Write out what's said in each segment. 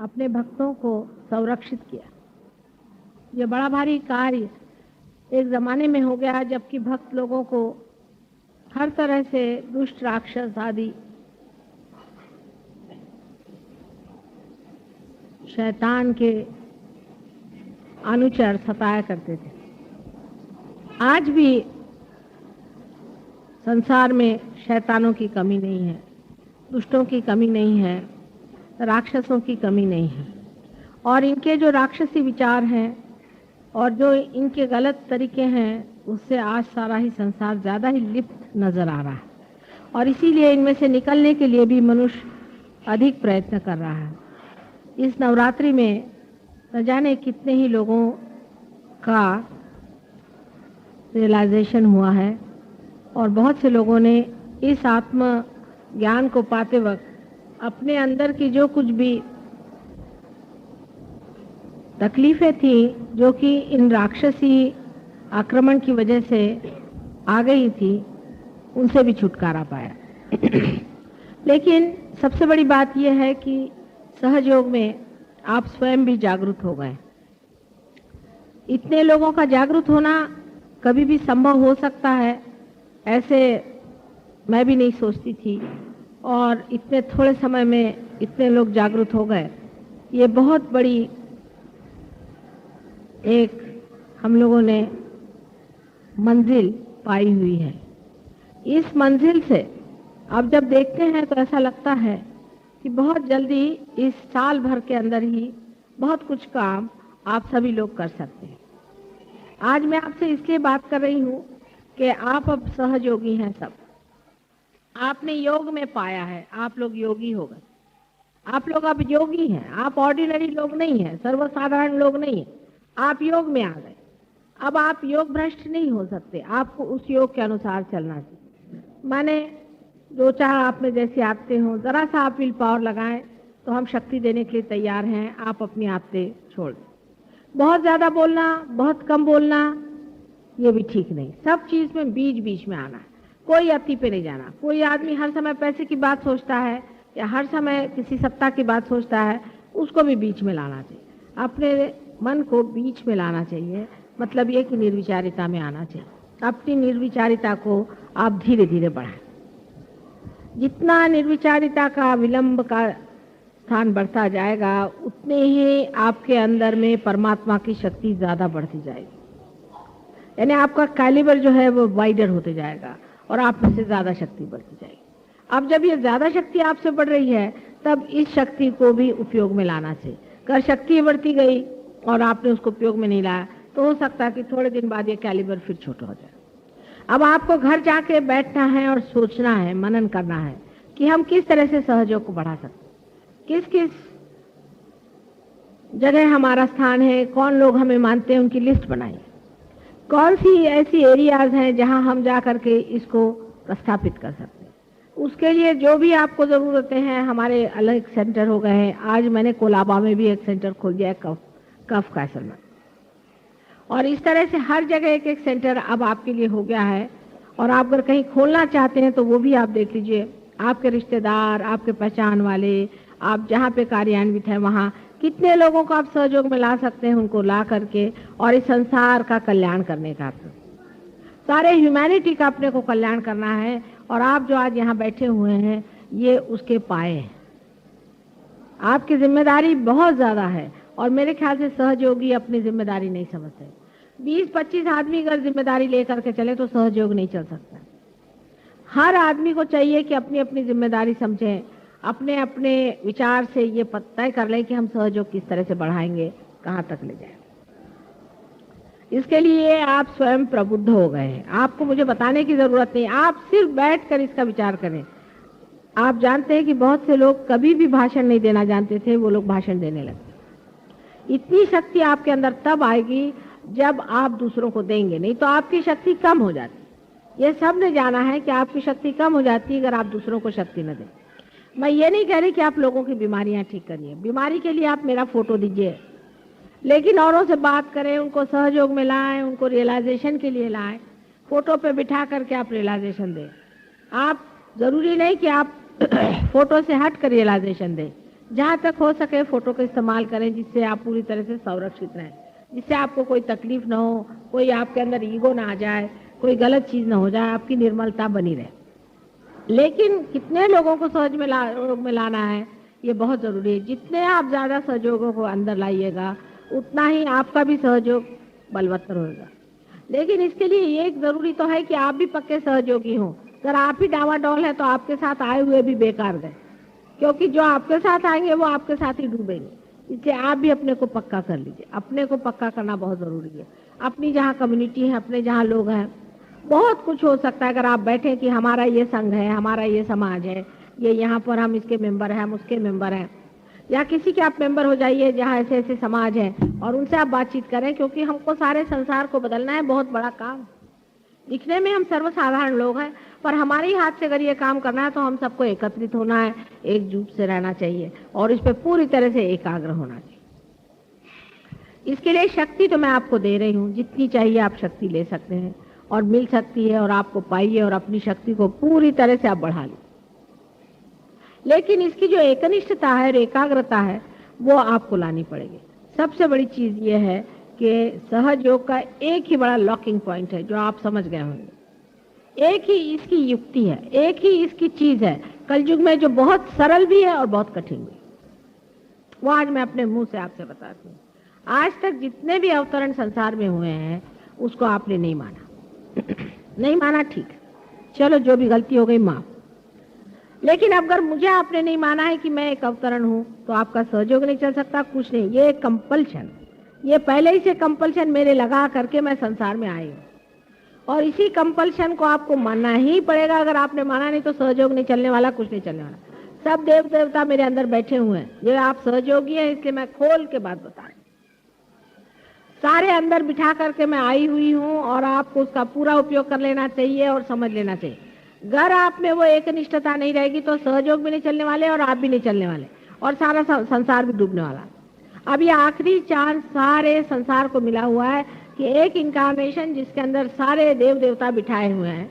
अपने भक्तों को संरक्षित किया। ये बड़ा भारी कार्य एक ज़माने में हो गया जबकि भक्त लोगों को हर तरह से दुष्ट राक्षस आदि शैतान के अनुचर सताया करते थे। आज भी संसार में शैतानों की कमी नहीं है, दुष्टों की कमी नहीं है, राक्षसों की कमी नहीं है। और इनके जो राक्षसी विचार हैं और जो इनके गलत तरीके हैं उससे आज सारा ही संसार ज़्यादा ही लिप्त नज़र आ रहा है और इसीलिए इनमें से निकलने के लिए भी मनुष्य अधिक प्रयत्न कर रहा है। इस नवरात्रि में न जाने कितने ही लोगों का रियलाइजेशन हुआ है और बहुत से लोगों ने इस आत्म ज्ञान को पाते वक्त अपने अंदर की जो कुछ भी तकलीफें थी जो कि इन राक्षसी आक्रमण की वजह से आ गई थी उनसे भी छुटकारा पाया। लेकिन सबसे बड़ी बात यह है कि सहयोग में आप स्वयं भी जागरूक हो गए। इतने लोगों का जागरूक होना कभी भी संभव हो सकता है ऐसे मैं भी नहीं सोचती थी और इतने थोड़े समय में इतने लोग जागरूक हो गए। ये बहुत बड़ी एक हम लोगों ने मंजिल पाई हुई है। इस मंजिल से अब जब देखते हैं तो ऐसा लगता है कि बहुत जल्दी इस साल भर के अंदर ही बहुत कुछ काम आप सभी लोग कर सकते हैं। आज मैं आपसे इसलिए बात कर रही हूँ कि आप अब सहयोगी हैं। सब आपने योग में पाया है, आप लोग योगी हो गए। आप लोग अब योगी हैं, आप ऑर्डिनरी लोग नहीं हैं, सर्वसाधारण लोग नहीं हैं, आप योग में आ गए। अब आप योग भ्रष्ट नहीं हो सकते, आपको उस योग के अनुसार चलना चाहिए। माने जो चाह आप में जैसे आते हो, जरा सा आप विल पावर लगाएं तो हम शक्ति देने के लिए तैयार हैं। आप अपनी आदतें छोड़ दें। बहुत ज़्यादा बोलना, बहुत कम बोलना, ये भी ठीक नहीं। सब चीज़ में बीच बीच में आना है, कोई अति पे नहीं जाना। कोई आदमी हर समय पैसे की बात सोचता है या हर समय किसी सत्ता की बात सोचता है, उसको भी बीच में लाना चाहिए। अपने मन को बीच में लाना चाहिए, मतलब ये कि निर्विचारिता में आना चाहिए। अपनी निर्विचारिता को आप धीरे धीरे बढ़ाएं। जितना निर्विचारिता का विलंब का स्थान बढ़ता जाएगा उतने ही आपके अंदर में परमात्मा की शक्ति ज़्यादा बढ़ती जाएगी, यानी आपका कैलिबर जो है वो वाइडर होते जाएगा और आप में से ज़्यादा शक्ति बढ़ती जाएगी। अब जब ये ज़्यादा शक्ति आपसे बढ़ रही है तब इस शक्ति को भी उपयोग में लाना चाहिए। अगर शक्ति बढ़ती गई और आपने उसको उपयोग में नहीं लाया तो हो सकता है कि थोड़े दिन बाद ये कैलिबर फिर छोटा हो जाए। अब आपको घर जाके बैठना है और सोचना है, मनन करना है कि हम किस तरह से सहयोग को बढ़ा सकते हैं, किस किस जगह हमारा स्थान है, कौन लोग हमें मानते हैं, उनकी लिस्ट बनाइए। कौन सी ऐसी एरियाज हैं जहां हम जा करके इसको प्रस्थापित कर सकते हैं। उसके लिए जो भी आपको ज़रूरतें हैं, हमारे अलग सेंटर हो गए हैं। आज मैंने कोलाबा में भी एक सेंटर खोल दिया है, कफ कैसल में, और इस तरह से हर जगह एक एक सेंटर अब आपके लिए हो गया है। और आप अगर कहीं खोलना चाहते हैं तो वो भी आप देख लीजिए। आपके रिश्तेदार, आपके पहचान वाले, आप जहाँ पे कार्यान्वित हैं वहाँ कितने लोगों को आप सहयोग में ला सकते हैं, उनको ला करके और इस संसार का कल्याण करने का, सारे ह्यूमैनिटी का अपने को कल्याण करना है। और आप जो आज यहाँ बैठे हुए हैं ये उसके पाए हैं। आपकी जिम्मेदारी बहुत ज़्यादा है और मेरे ख्याल से सहयोगी अपनी जिम्मेदारी नहीं समझते। 20-25 आदमी अगर जिम्मेदारी लेकर के चले तो सहयोग नहीं चल सकता। हर आदमी को चाहिए कि अपनी अपनी जिम्मेदारी समझें, अपने अपने विचार से ये तय कर लें कि हम सहयोग किस तरह से बढ़ाएंगे, कहाँ तक ले जाएं। इसके लिए आप स्वयं प्रबुद्ध हो गए हैं, आपको मुझे बताने की ज़रूरत नहीं, आप सिर्फ बैठ कर इसका विचार करें। आप जानते हैं कि बहुत से लोग कभी भी भाषण नहीं देना जानते थे, वो लोग भाषण देने लगे। इतनी शक्ति आपके अंदर तब आएगी जब आप दूसरों को देंगे, नहीं तो आपकी शक्ति कम हो जाती। ये सब ने जाना है कि आपकी शक्ति कम हो जाती है अगर आप दूसरों को शक्ति न दें। मैं ये नहीं कह रही कि आप लोगों की बीमारियां ठीक करिए, बीमारी के लिए आप मेरा फोटो दीजिए, लेकिन औरों से बात करें, उनको सहयोग में लाएं, उनको रियलाइजेशन के लिए लाएं। फोटो पे बिठा करके आप रियलाइजेशन दें। आप जरूरी नहीं कि आप फोटो से हट कर रियलाइजेशन दें, जहाँ तक हो सके फोटो का इस्तेमाल करें जिससे आप पूरी तरह से संरक्षित रहें, जिससे आपको कोई तकलीफ ना हो, कोई आपके अंदर ईगो ना आ जाए, कोई गलत चीज ना हो जाए, आपकी निर्मलता बनी रहे। लेकिन कितने लोगों को सहज में लाना है ये बहुत जरूरी है। जितने आप ज्यादा सहयोगों को अंदर लाइएगा उतना ही आपका भी सहयोग बलवत्तर होगा। लेकिन इसके लिए ये एक जरूरी तो है कि आप भी पक्के सहयोगी हों। अगर आप ही डावाडोल है तो आपके साथ आए हुए भी बेकार गए, क्योंकि जो आपके साथ आएंगे वो आपके साथ ही डूबेंगे। इसलिए आप भी अपने को पक्का कर लीजिए। अपने को पक्का करना बहुत जरूरी है। अपनी जहाँ कम्युनिटी है, अपने जहाँ लोग हैं, बहुत कुछ हो सकता है। अगर आप बैठे कि हमारा ये संघ है, हमारा ये समाज है, ये यहाँ पर हम इसके मेंबर हैं, हम उसके मेंबर हैं, या किसी के आप मेंबर हो जाइए जहाँ ऐसे ऐसे समाज है और उनसे आप बातचीत करें, क्योंकि हमको सारे संसार को बदलना है। बहुत बड़ा काम। दिखने में हम सर्वसाधारण लोग हैं, पर हमारे ही हाथ से अगर ये काम करना है तो हम सबको एकत्रित होना है, एकजुट से रहना चाहिए और इस पे पूरी तरह से एकाग्र होना चाहिए। इसके लिए शक्ति तो मैं आपको दे रही हूँ, जितनी चाहिए आप शक्ति ले सकते हैं और मिल सकती है, और आपको पाइए और अपनी शक्ति को पूरी तरह से आप बढ़ा लीजिए। लेकिन इसकी जो एकनिष्ठता है और एकाग्रता है वो आपको लानी पड़ेगी। सबसे बड़ी चीज ये है कि सहयोग का एक ही बड़ा लॉकिंग पॉइंट है जो आप समझ गए होंगे। एक ही इसकी युक्ति है, एक ही इसकी चीज है कलयुग में जो बहुत सरल भी है और बहुत कठिन भी। वो आज मैं अपने मुंह से आपसे बताती हूँ। आज तक जितने भी अवतरण संसार में हुए हैं उसको आपने नहीं माना। नहीं माना, ठीक, चलो जो भी गलती हो गई माफ। लेकिन अगर मुझे आपने नहीं माना है कि मैं एक अवतरण हूं तो आपका सहयोग नहीं चल सकता, कुछ नहीं। ये एक कंपल्शन, ये पहले ही से कंपल्शन मेरे लगा करके मैं संसार में आई हूँ और इसी कंपल्शन को आपको मानना ही पड़ेगा। अगर आपने माना नहीं तो सहयोग नहीं चलने वाला, कुछ नहीं चलने वाला। सब देव देवता मेरे अंदर बैठे हुए हैं, ये आप सहयोगी हैं, इसलिए मैं खोल के बात बता रही हूँ। सारे अंदर बिठा करके मैं आई हुई हूँ और आपको उसका पूरा उपयोग कर लेना चाहिए और समझ लेना चाहिए। अगर आप में वो एकनिष्ठता नहीं रहेगी तो सहयोग भी नहीं चलने वाले और आप भी नहीं चलने वाले और सारा संसार भी डूबने वाला। अब ये आखिरी चांस सारे संसार को मिला हुआ है कि एक इनकारनेशन जिसके अंदर सारे देव देवता बिठाए हुए हैं,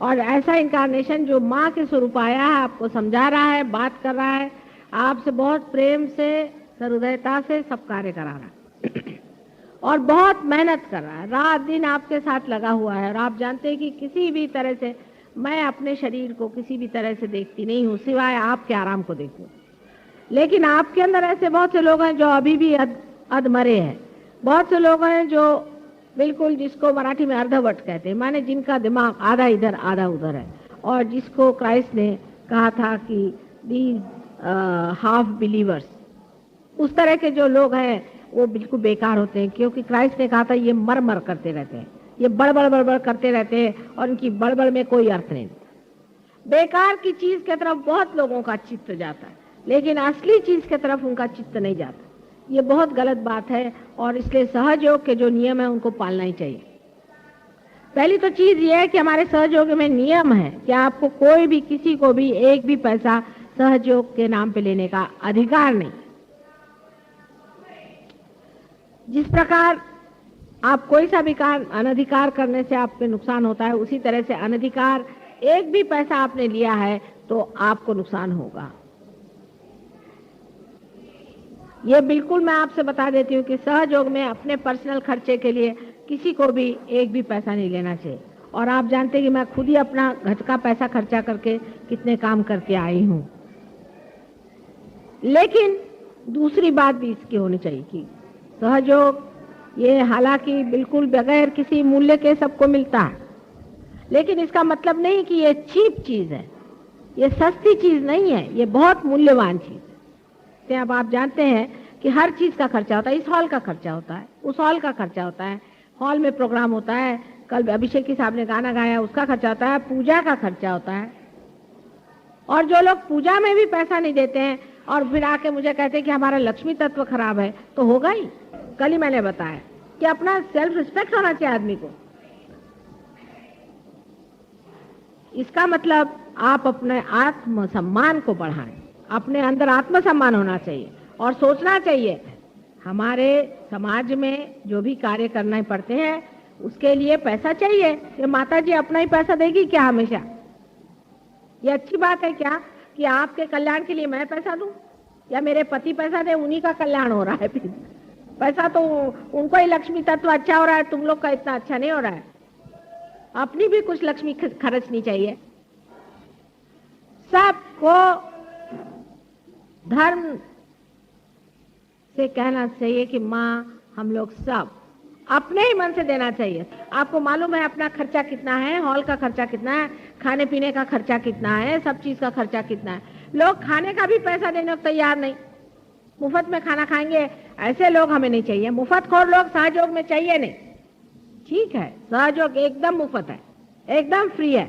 और ऐसा इनकारनेशन जो माँ के स्वरूप आया है, आपको समझा रहा है, बात कर रहा है, आपसे बहुत प्रेम से, सहृदयता से सब कार्य करा रहा है और बहुत मेहनत कर रहा है, रात दिन आपके साथ लगा हुआ है। और आप जानते हैं कि किसी भी तरह से मैं अपने शरीर को किसी भी तरह से देखती नहीं हूँ सिवाय आपके आराम को देखती हूँ। लेकिन आपके अंदर ऐसे बहुत से लोग हैं जो अभी भी अधमरे हैं। बहुत से लोग हैं जो बिल्कुल, जिसको मराठी में अर्धवट कहते हैं, माने जिनका दिमाग आधा इधर आधा उधर है, और जिसको क्राइस्ट ने कहा था कि दीज हाफ बिलीवर्स, उस तरह के जो लोग हैं वो बिल्कुल बेकार होते हैं, क्योंकि क्राइस्ट ने कहा था ये मर मर करते रहते हैं, ये बड़बड़ बड़बड़ करते रहते हैं और उनकी बड़बड़ में कोई अर्थ नहीं। बेकार की चीज की तरफ बहुत लोगों का चित्त जाता है, लेकिन असली चीज की तरफ उनका चित्त नहीं जाता। ये बहुत गलत बात है और इसलिए सहयोग के जो नियम है उनको पालना ही चाहिए। पहली तो चीज ये है कि हमारे सहयोग में नियम है कि आपको कोई भी, किसी को भी एक भी पैसा सहयोग के नाम पे लेने का अधिकार नहीं। जिस प्रकार आप कोई सा भी काम अनधिकार करने से आप पे नुकसान होता है, उसी तरह से अनधिकार एक भी पैसा आपने लिया है तो आपको नुकसान होगा। ये बिल्कुल मैं आपसे बता देती हूँ कि सहयोग में अपने पर्सनल खर्चे के लिए किसी को भी एक भी पैसा नहीं लेना चाहिए। और आप जानते हैं कि मैं खुद ही अपना घर का पैसा खर्चा करके कितने काम करके आई हूँ। लेकिन दूसरी बात भी इसकी होनी चाहिए कि सहयोग ये हालांकि बिल्कुल बगैर किसी मूल्य के सबको मिलता है, लेकिन इसका मतलब नहीं कि ये चीप चीज है, ये सस्ती चीज नहीं है, ये बहुत मूल्यवान चीज है। अब आप जानते हैं कि हर चीज का खर्चा होता है। इस हॉल का खर्चा होता है, उस हॉल का खर्चा होता है, हॉल में प्रोग्राम होता है, कल अभिषेक की साहब ने गाना गाया उसका खर्चा होता है, पूजा का खर्चा होता है। और जो लोग पूजा में भी पैसा नहीं देते हैं और फिर आके मुझे कहते हैं कि हमारा लक्ष्मी तत्व खराब है, तो होगा ही। कल ही मैंने बताया कि अपना सेल्फ रिस्पेक्ट होना चाहिए आदमी को। इसका मतलब आप अपने आत्म सम्मान को बढ़ाएं, अपने अंदर आत्म सम्मान होना चाहिए और सोचना चाहिए हमारे समाज में जो भी कार्य करना पड़ते हैं उसके लिए पैसा चाहिए। ये माता जी अपना ही पैसा देगी क्या हमेशा? ये अच्छी बात है क्या कि आपके कल्याण के लिए मैं पैसा दूं? या मेरे पति पैसा दे, उन्हीं का कल्याण हो रहा है। फिर पैसा तो उनको ही लक्ष्मी तत्व अच्छा हो रहा है, तुम लोग का इतना अच्छा नहीं हो रहा है। अपनी भी कुछ लक्ष्मी खर्चनी चाहिए। सबको धर्म से कहना चाहिए कि माँ हम लोग सब अपने ही मन से देना चाहिए। आपको मालूम है अपना खर्चा कितना है, हॉल का खर्चा कितना है, खाने पीने का खर्चा कितना है, सब चीज का खर्चा कितना है। लोग खाने का भी पैसा देने को तैयार नहीं, मुफ्त में खाना खाएंगे, ऐसे लोग हमें नहीं चाहिए। मुफ्तखोर लोग सहयोग में चाहिए नहीं। ठीक है, सहयोग एकदम मुफ्त है, एकदम फ्री है,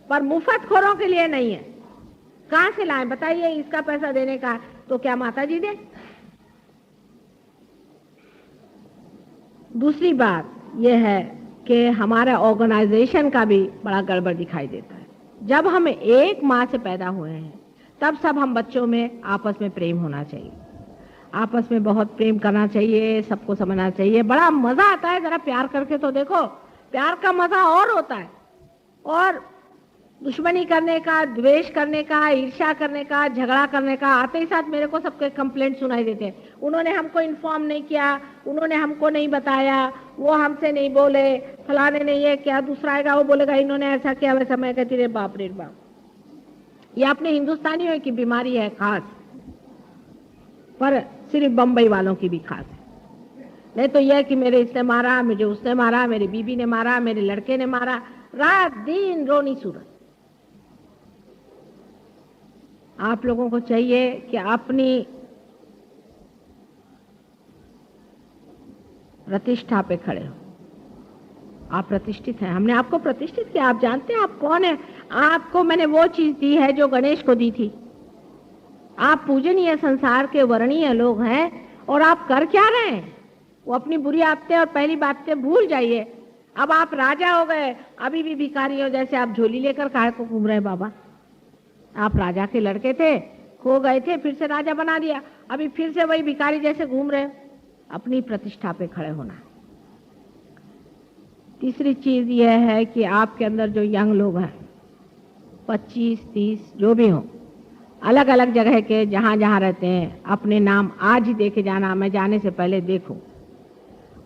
पर मुफ्तखोरों के लिए नहीं है। कहां से लाएं बताइए, इसका पैसा देने का तो क्या माता जी दे? दूसरी बात यह है कि हमारा ऑर्गेनाइजेशन का भी बड़ा गड़बड़ दिखाई देता है। जब हम एक माँ से पैदा हुए हैं तब सब हम बच्चों में आपस में प्रेम होना चाहिए, आपस में बहुत प्रेम करना चाहिए, सबको समझना चाहिए। बड़ा मजा आता है, जरा प्यार करके तो देखो, प्यार का मजा और होता है। और दुश्मनी करने का, द्वेष करने का, ईर्ष्या करने का, झगड़ा करने का, आते ही साथ मेरे को सबके कंप्लेंट सुनाई देते हैं। उन्होंने हमको इन्फॉर्म नहीं किया, उन्होंने हमको नहीं बताया, वो हमसे नहीं बोले, फलाने ने ये क्या, दूसरा आएगा वो बोलेगा इन्होंने ऐसा किया वैसा। मैं कहती रे बाप रे बाप, ये अपने हिंदुस्तानियों की बीमारी है खास, पर सिर्फ बम्बई वालों की भी खास है। नहीं तो यह कि मेरे इसने मारा, मुझे उसने मारा, मेरी बीबी ने मारा, मेरे लड़के ने मारा, रात दिन रोनी सूरत। आप लोगों को चाहिए कि अपनी प्रतिष्ठा पे खड़े हो। आप प्रतिष्ठित हैं, हमने आपको प्रतिष्ठित किया। आप जानते हैं आप कौन है? आपको मैंने वो चीज दी है जो गणेश को दी थी। आप पूजनीय संसार के वर्णीय लोग हैं और आप कर क्या रहे हैं? वो अपनी बुरी आदतें और पहली बातें भूल जाइए। अब आप राजा हो गए, अभी भी भिखारी हो जैसे आप झोली लेकर काहे को घूम रहे हैं बाबा? आप राजा के लड़के थे, खो गए थे, फिर से राजा बना दिया, अभी फिर से वही भिखारी जैसे घूम रहे हो। अपनी प्रतिष्ठा पे खड़े होना। तीसरी चीज यह है कि आपके अंदर जो यंग लोग हैं, 25-30 जो भी हो, अलग अलग जगह के जहां जहां रहते हैं, अपने नाम आज ही देके जाना, मैं जाने से पहले देखूं।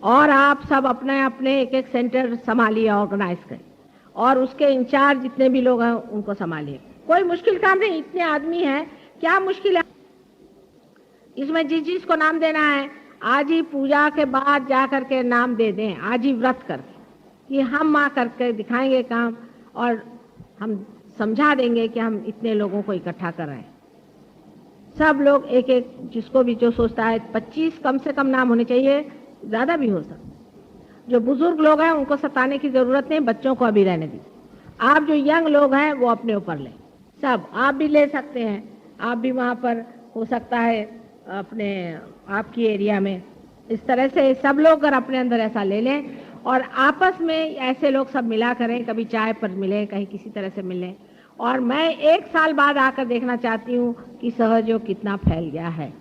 और आप सब अपने अपने एक एक सेंटर संभालिए, ऑर्गेनाइज करें, और उसके इंचार्ज जितने भी लोग हैं उनको संभालिए। कोई मुश्किल काम नहीं, इतने आदमी हैं, क्या मुश्किल है इसमें? जिस चीज को नाम देना है आज ही पूजा के बाद जा करके नाम दे दें, आज ही व्रत करके कि हम माँ करके दिखाएंगे काम, और हम समझा देंगे कि हम इतने लोगों को इकट्ठा कर रहे हैं। सब लोग एक एक, जिसको भी जो सोचता है 25 कम से कम नाम होने चाहिए, ज्यादा भी हो सकता। जो बुजुर्ग लोग हैं उनको सताने की जरूरत नहीं, बच्चों को अभी रहने दीजिए। आप जो यंग लोग हैं वो अपने ऊपर लें, सब आप भी ले सकते हैं। आप भी वहाँ पर हो सकता है अपने आपकी एरिया में इस तरह से सब लोग अगर अपने अंदर ऐसा ले लें और आपस में ऐसे लोग सब मिला करें, कभी चाय पर मिले, कहीं किसी तरह से मिलें। और मैं 1 साल बाद आकर देखना चाहती हूँ कि सहयोग कितना फैल गया है।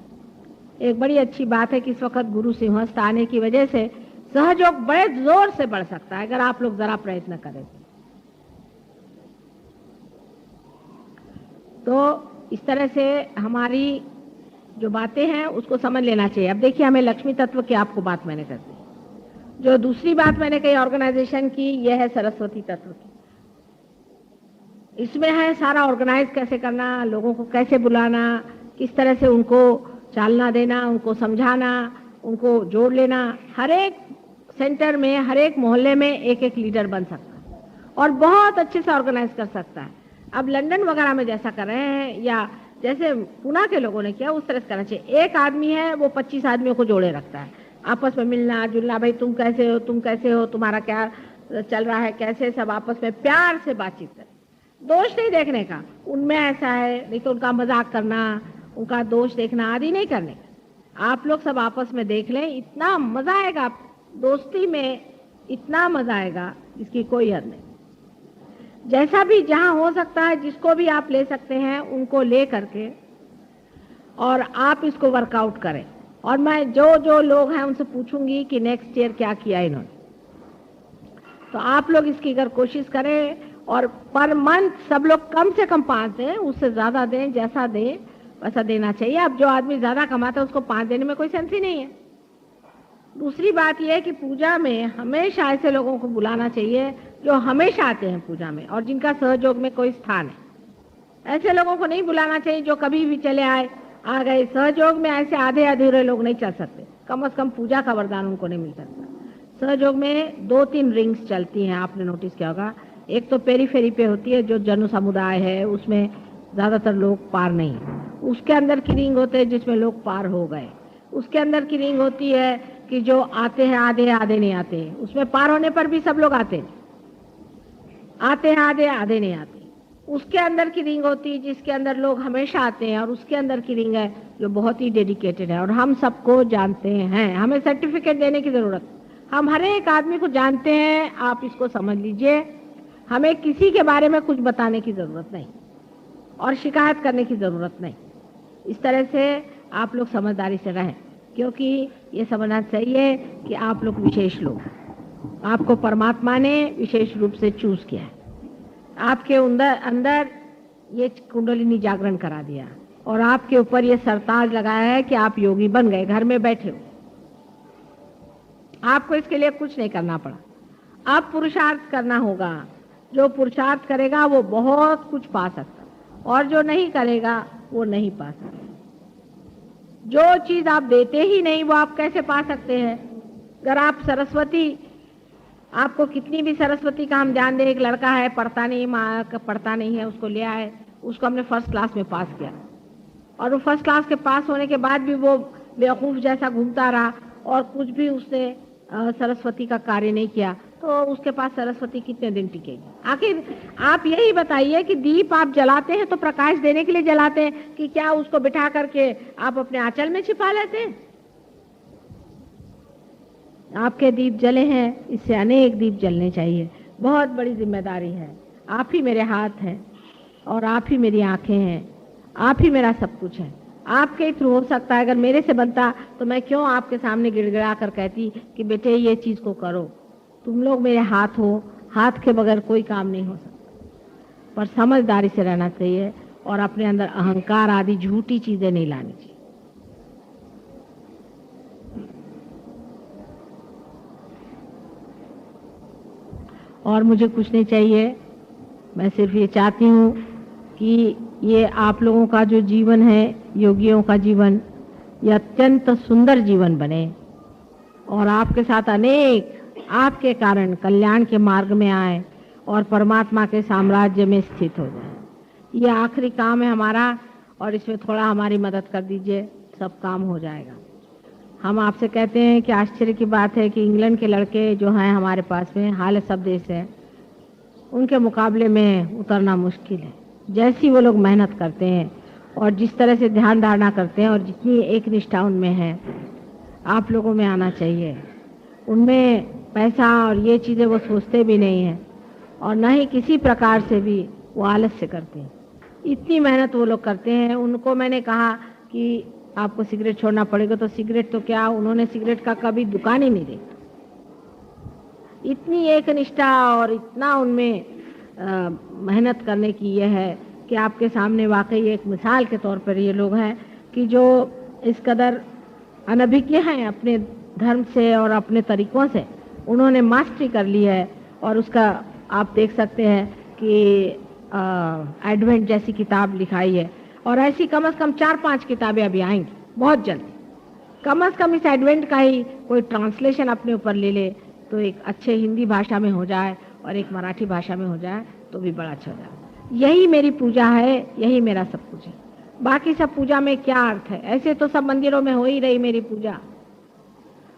एक बड़ी अच्छी बात है कि इस वक्त गुरु सिंहस्थ आने की वजह से सहयोग बड़े जोर से बढ़ सकता है अगर आप लोग जरा प्रयत्न करें तो। इस तरह से हमारी जो बातें हैं उसको समझ लेना चाहिए। अब देखिए, हमें लक्ष्मी तत्व की आपको बात मैंने कर दी। जो दूसरी बात मैंने कही ऑर्गेनाइजेशन की, यह है सरस्वती तत्व की। इसमें है सारा ऑर्गेनाइज कैसे करना, लोगों को कैसे बुलाना, किस तरह से उनको चालना देना, उनको समझाना, उनको जोड़ लेना। हर एक सेंटर में, हर एक मोहल्ले में एक एक लीडर बन सकता है और बहुत अच्छे से ऑर्गेनाइज कर सकता है। अब लंदन वगैरह में जैसा कर रहे हैं या जैसे पुणे के लोगों ने किया, उस तरह से करना चाहिए। एक आदमी है वो 25 आदमियों को जोड़े रखता है, आपस में मिलना जुलना, भाई तुम कैसे हो, तुम कैसे हो, तुम्हारा क्या चल रहा है, कैसे, सब आपस में प्यार से बातचीत करें। दोष नहीं देखने का, उनमें ऐसा है, नहीं तो उनका मजाक करना, उनका दोष देखना आदि नहीं करने का। आप लोग सब आपस में देख लें, इतना मजा आएगा दोस्ती में, इतना मजा आएगा इसकी कोई हद नहीं। जैसा भी जहां हो सकता है, जिसको भी आप ले सकते हैं उनको ले करके और आप इसको वर्कआउट करें। और मैं जो जो लोग हैं उनसे पूछूंगी कि नेक्स्ट ईयर क्या किया इन्होंने, तो आप लोग इसकी अगर कोशिश करें और पर मंथ सब लोग कम से कम 5 दें, उससे ज्यादा दें, जैसा दें, वैसा देना चाहिए। अब जो आदमी ज़्यादा कमाता है उसको 5 देने में कोई सेंस ही नहीं है। दूसरी बात यह है कि पूजा में हमेशा ऐसे लोगों को बुलाना चाहिए जो हमेशा आते हैं पूजा में और जिनका सहयोग में कोई स्थान है। ऐसे लोगों को नहीं बुलाना चाहिए जो कभी भी चले आए आ गए। सहयोग में ऐसे आधे अधूरे लोग नहीं चल सकते, कम से कम पूजा का वरदान उनको नहीं मिल सकता। सहयोग में 2-3 रिंग्स चलती हैं, आपने नोटिस किया होगा। एक तो पेरीफेरी पे होती है जो जन समुदाय है, उसमें ज़्यादातर लोग पार नहीं। उसके अंदर की रिंग होते हैं जिसमें लोग पार हो गए। उसके अंदर की रिंग होती है कि जो आते हैं आधे, आधे नहीं आते, उसमें पार होने पर भी सब लोग आते हैं आधे, आधे नहीं आते। उसके अंदर की रिंग होती है जिसके अंदर लोग हमेशा आते हैं, और उसके अंदर की रिंग है जो बहुत ही डेडिकेटेड है और हम सबको जानते हैं। हमें सर्टिफिकेट देने की जरूरत, हम हर एक आदमी को जानते हैं। आप इसको समझ लीजिए, हमें किसी के बारे में कुछ बताने की जरूरत नहीं और शिकायत करने की जरूरत नहीं। इस तरह से आप लोग समझदारी से रहें, क्योंकि ये समझना चाहिए कि आप लोग विशेष लोग, आपको परमात्मा ने विशेष रूप से चूज किया है। आपके अंदर ये कुंडलिनी जागरण करा दिया और आपके ऊपर ये सरताज लगाया है कि आप योगी बन गए, घर में बैठे हो। आपको इसके लिए कुछ नहीं करना पड़ा। अब पुरुषार्थ करना होगा। जो पुरुषार्थ करेगा वो बहुत कुछ पा सकता, और जो नहीं करेगा वो नहीं पा सकता। जो चीज आप देते ही नहीं वो आप कैसे पा सकते हैं? अगर आप सरस्वती, आपको कितनी भी सरस्वती का हम जान दें, एक लड़का है पढ़ता नहीं है, उसको ले आए, उसको हमने फर्स्ट क्लास में पास किया, और वो फर्स्ट क्लास के पास होने के बाद भी वो बेवकूफ जैसा घूमता रहा और कुछ भी उसने सरस्वती का कार्य नहीं किया, तो उसके पास सरस्वती कितने दिन टिकेगी? आखिर आप यही बताइए कि दीप आप जलाते हैं तो प्रकाश देने के लिए जलाते हैं कि क्या उसको बिठा करके आप अपने आंचल में छिपा लेते हैं? आपके दीप जले हैं, इससे अनेक दीप जलने चाहिए। बहुत बड़ी जिम्मेदारी है। आप ही मेरे हाथ हैं और आप ही मेरी आंखें हैं, आप ही मेरा सब कुछ है। आपके थ्रू हो सकता है। अगर मेरे से बनता तो मैं क्यों आपके सामने गिड़गिड़ा कर कहती कि बेटे ये चीज को करो। तुम लोग मेरे हाथ हो, हाथ के बगैर कोई काम नहीं हो सकता। पर समझदारी से रहना चाहिए और अपने अंदर अहंकार आदि झूठी चीजें नहीं लानी चाहिए। और मुझे कुछ नहीं चाहिए, मैं सिर्फ ये चाहती हूँ कि ये आप लोगों का जो जीवन है, योगियों का जीवन, ये अत्यंत सुंदर जीवन बने और आपके साथ अनेक आपके कारण कल्याण के मार्ग में आए और परमात्मा के साम्राज्य में स्थित हो जाए। ये आखिरी काम है हमारा और इसमें थोड़ा हमारी मदद कर दीजिए, सब काम हो जाएगा। हम आपसे कहते हैं कि आश्चर्य की बात है कि इंग्लैंड के लड़के जो हैं हमारे पास में, हाल सब देश है, उनके मुकाबले में उतरना मुश्किल है। जैसी वो लोग मेहनत करते हैं और जिस तरह से ध्यान धारणा करते हैं और जितनी एक निष्ठा उनमें है, आप लोगों में आना चाहिए। उनमें पैसा और ये चीज़ें वो सोचते भी नहीं हैं और न ही किसी प्रकार से भी वो आलस्य करते हैं। इतनी मेहनत वो लोग करते हैं। उनको मैंने कहा कि आपको सिगरेट छोड़ना पड़ेगा, तो सिगरेट तो क्या, उन्होंने सिगरेट का कभी दुकान ही नहीं देखा। इतनी एक निष्ठा और इतना उनमें मेहनत करने की ये है कि आपके सामने वाकई एक मिसाल के तौर पर ये लोग हैं कि जो इस कदर अनभिज्ञ हैं अपने धर्म से और अपने तरीकों से, उन्होंने मास्टरी कर ली है। और उसका आप देख सकते हैं कि एडवेंट जैसी किताब लिखाई है और ऐसी कम से कम 4-5 किताबें अभी आएंगी बहुत जल्दी। कम से कम इस एडवेंट का ही कोई ट्रांसलेशन अपने ऊपर ले ले तो एक अच्छे हिंदी भाषा में हो जाए और एक मराठी भाषा में हो जाए तो भी बड़ा अच्छा हो जाए। यही मेरी पूजा है, यही मेरा सब कुछ है। बाकी सब पूजा में क्या अर्थ है? ऐसे तो सब मंदिरों में हो ही रही मेरी पूजा,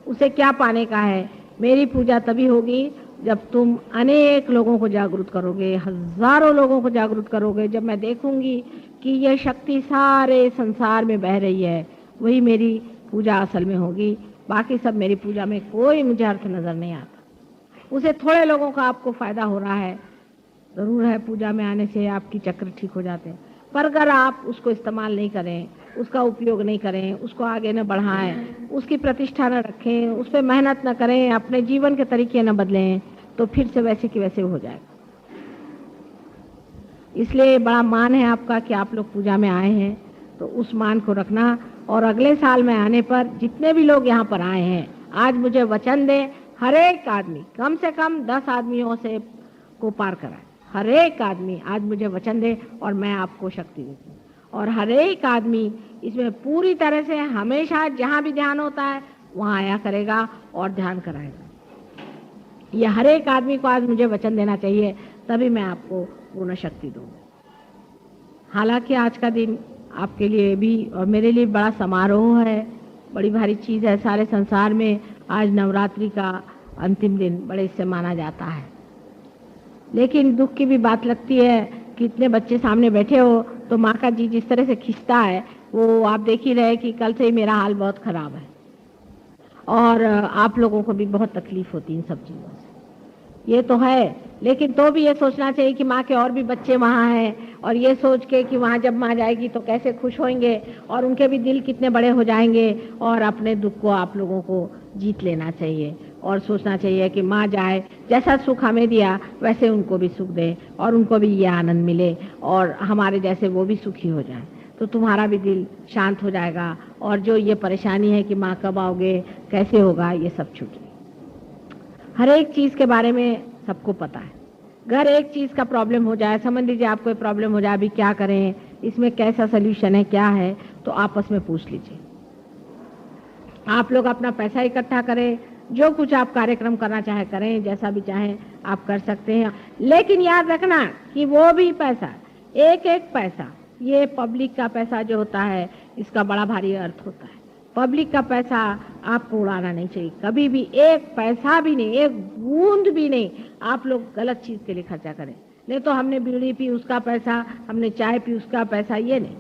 उसे क्या पाने का है? मेरी पूजा तभी होगी जब तुम अनेक लोगों को जागरूक करोगे, हजारों लोगों को जागरूक करोगे। जब मैं देखूंगी कि यह शक्ति सारे संसार में बह रही है, वही मेरी पूजा असल में होगी। बाकी सब मेरी पूजा में कोई मुझे अर्थ नजर नहीं आता। उसे थोड़े लोगों का आपको फायदा हो रहा है, जरूर है, पूजा में आने से आपकी चक्र ठीक हो जाते हैं, पर अगर आप उसको इस्तेमाल नहीं करें, उसका उपयोग नहीं करें, उसको आगे न बढ़ाएं, उसकी प्रतिष्ठा न रखें, उस पर मेहनत न करें, अपने जीवन के तरीके न बदलें, तो फिर से वैसे कि वैसे हो जाएगा। इसलिए बड़ा मान है आपका कि आप लोग पूजा में आए हैं। तो तो उस मान को रखना। और अगले साल में आने पर जितने भी लोग यहाँ पर आए हैं, आज मुझे वचन दें, हर एक आदमी कम से कम 10 आदमियों से को पार कराए। हर एक आदमी आज मुझे वचन दे और मैं आपको शक्ति देती हूँ। और हर एक आदमी इसमें पूरी तरह से हमेशा जहाँ भी ध्यान होता है वहाँ आया करेगा और ध्यान कराएगा। ये हर एक आदमी को आज मुझे वचन देना चाहिए, तभी मैं आपको पूर्ण शक्ति दूँगा। हालांकि आज का दिन आपके लिए भी और मेरे लिए बड़ा समारोह है, बड़ी भारी चीज़ है। सारे संसार में आज नवरात्रि का अंतिम दिन बड़े इससे माना जाता है। लेकिन दुख की भी बात लगती है कि इतने बच्चे सामने बैठे हो तो माँ का जी जिस तरह से खिंचता है वो आप देख ही रहे कि कल से ही मेरा हाल बहुत ख़राब है और आप लोगों को भी बहुत तकलीफ होती है इन सब चीज़ों से। ये तो है, लेकिन तो भी ये सोचना चाहिए कि माँ के और भी बच्चे वहाँ हैं और ये सोच के कि वहाँ जब माँ जाएगी तो कैसे खुश होंगे और उनके भी दिल कितने बड़े हो जाएंगे। और अपने दुख को आप लोगों को जीत लेना चाहिए और सोचना चाहिए कि माँ जाए, जैसा सुख हमें दिया वैसे उनको भी सुख दे और उनको भी ये आनंद मिले और हमारे जैसे वो भी सुखी हो जाए, तो तुम्हारा भी दिल शांत हो जाएगा। और जो ये परेशानी है कि माँ कब आओगे, कैसे होगा, ये सब छूट। हर एक चीज़ के बारे में सबको पता है। अगर एक चीज़ का प्रॉब्लम हो जाए, समझ लीजिए आपको कोई प्रॉब्लम हो जाए, अभी क्या करें, इसमें कैसा सल्यूशन है, क्या है, तो आपस में पूछ लीजिए। आप लोग अपना पैसा इकट्ठा करें, जो कुछ आप कार्यक्रम करना चाहे करें, जैसा भी चाहें आप कर सकते हैं। लेकिन याद रखना कि वो भी पैसा, एक एक पैसा, ये पब्लिक का पैसा जो होता है इसका बड़ा भारी अर्थ होता है। पब्लिक का पैसा आपको उड़ाना नहीं चाहिए कभी भी, एक पैसा भी नहीं, एक बूंद भी नहीं आप लोग गलत चीज़ के लिए खर्चा करें। नहीं तो हमने बीड़ी पी उसका पैसा, हमने चाय पी उसका पैसा, ये नहीं।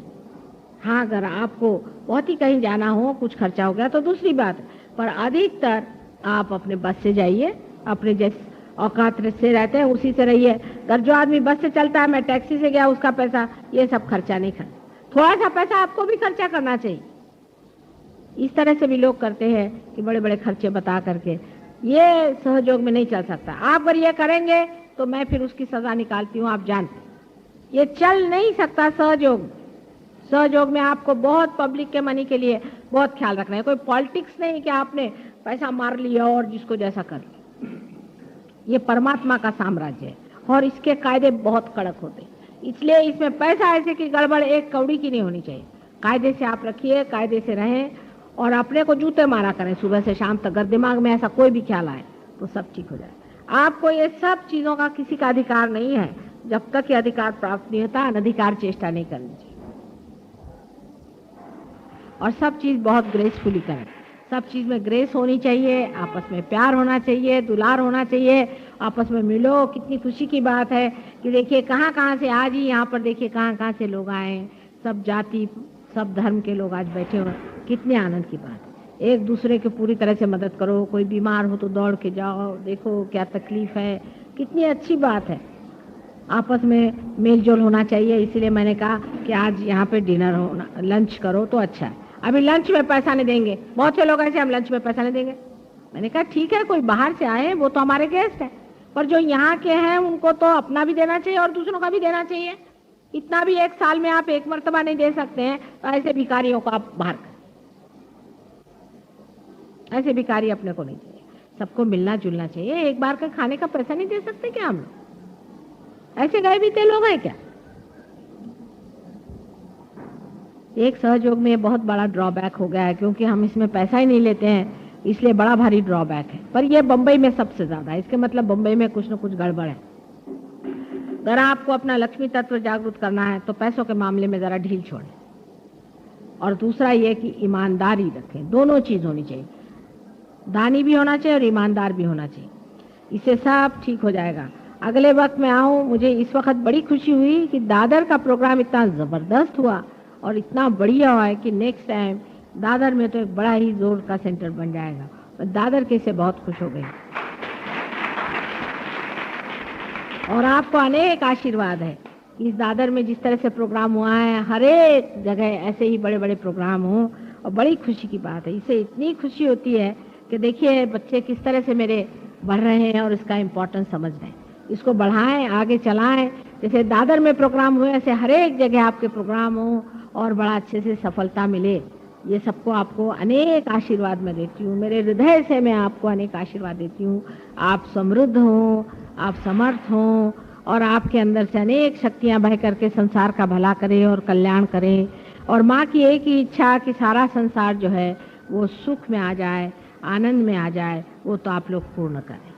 हाँ, अगर आपको बहुत ही कहीं जाना हो, कुछ खर्चा हो गया तो दूसरी बात, पर अधिकतर आप अपने बस से जाइए, अपने जिस औकात से रहते हैं उसी से रहिए। अगर जो आदमी बस से चलता है, मैं टैक्सी से गया उसका पैसा, ये सब खर्चा नहीं करना। थोड़ा सा पैसा आपको भी खर्चा करना चाहिए। इस तरह से भी लोग करते हैं कि बड़े बड़े खर्चे बता करके, ये सहयोग में नहीं चल सकता। आप अगर ये करेंगे तो मैं फिर उसकी सजा निकालती हूँ, आप जानते। ये चल नहीं सकता सहयोग। सहयोग में आपको बहुत पब्लिक के मनी के लिए बहुत ख्याल रखना है। कोई पॉलिटिक्स नहीं कि आपने पैसा मार लिया और जिसको जैसा कर लिया। ये परमात्मा का साम्राज्य है और इसके कायदे बहुत कड़क होते हैं, इसलिए इसमें पैसा ऐसे की गड़बड़ एक कौड़ी की नहीं होनी चाहिए। कायदे से आप रखिए, कायदे से रहें और अपने को जूते मारा करें सुबह से शाम तक। अगर दिमाग में ऐसा कोई भी ख्याल आए तो सब ठीक हो जाए। आपको ये सब चीज़ों का किसी का अधिकार नहीं है जब तक ये अधिकार प्राप्त नहीं होता। अनधिकार चेष्टा नहीं करनी चाहिए और सब चीज़ बहुत ग्रेसफुली करें। सब चीज़ में ग्रेस होनी चाहिए, आपस में प्यार होना चाहिए, दुलार होना चाहिए, आपस में मिलो। कितनी खुशी की बात है कि देखिए कहाँ कहाँ से आज ही यहाँ पर देखिए कहाँ कहाँ से लोग आए हैं, सब जाति सब धर्म के लोग आज बैठे हुए। कितने आनंद की बात है। एक दूसरे की पूरी तरह से मदद करो, कोई बीमार हो तो दौड़ के जाओ, देखो क्या तकलीफ है, कितनी अच्छी बात है। आपस में मेल जोल होना चाहिए। इसीलिए मैंने कहा कि आज यहाँ पे डिनर होना, लंच करो तो अच्छा है। अभी लंच में पैसा नहीं देंगे, बहुत से लोग ऐसे हम लंच में पैसा नहीं देंगे। मैंने कहा ठीक है, कोई बाहर से आए वो तो हमारे गेस्ट हैं, पर जो यहाँ के हैं उनको तो अपना भी देना चाहिए और दूसरों का भी देना चाहिए। इतना भी एक साल में आप एक मर्तबा नहीं दे सकते हैं, तो ऐसे भिखारियों को आप बाहर करें। ऐसे भिखारी अपने को नहीं चाहिए, सबको मिलना जुलना चाहिए। एक बार का खाने का पैसा नहीं दे सकते क्या हम लोग? ऐसे गए बीते लोग हैं क्या? एक सहयोग में बहुत बड़ा ड्रॉबैक हो गया है, क्योंकि हम इसमें पैसा ही नहीं लेते हैं, इसलिए बड़ा भारी ड्रॉबैक है। पर यह बंबई में सबसे ज्यादा है। इसके मतलब बंबई में कुछ न कुछ गड़बड़ है। अगर आपको अपना लक्ष्मी तत्व जागरूक करना है तो पैसों के मामले में जरा ढील छोड़ें। और दूसरा ये कि ईमानदारी रखें, दोनों चीज होनी चाहिए। दानी भी होना चाहिए और ईमानदार भी होना चाहिए। इससे सब ठीक हो जाएगा। अगले वक्त में आऊँ, मुझे इस वक्त बड़ी खुशी हुई कि दादर का प्रोग्राम इतना ज़बरदस्त हुआ और इतना बढ़िया हुआ है कि नेक्स्ट टाइम दादर में तो एक बड़ा ही जोर का सेंटर बन जाएगा। मैं दादर के से बहुत खुश हो गई और आपको अनेक आशीर्वाद है कि इस दादर में जिस तरह से प्रोग्राम हुआ है, हर एक जगह ऐसे ही बड़े बड़े प्रोग्राम हों और बड़ी खुशी की बात है। इससे इतनी खुशी होती है कि देखिए बच्चे किस तरह से मेरे बढ़ रहे हैं और इसका इम्पोर्टेंस समझ रहे हैं। इसको बढ़ाएं, आगे चलाएं। जैसे दादर में प्रोग्राम हुए, ऐसे हर एक जगह आपके प्रोग्राम हो और बड़ा अच्छे से सफलता मिले। ये सबको आपको अनेक आशीर्वाद मैं देती हूँ, मेरे हृदय से मैं आपको अनेक आशीर्वाद देती हूँ। आप समृद्ध हों, आप समर्थ हों और आपके अंदर से अनेक शक्तियाँ बह करके संसार का भला करें और कल्याण करें। और माँ की एक ही इच्छा कि सारा संसार जो है वो सुख में आ जाए, आनंद में आ जाए, वो तो आप लोग पूर्ण करें।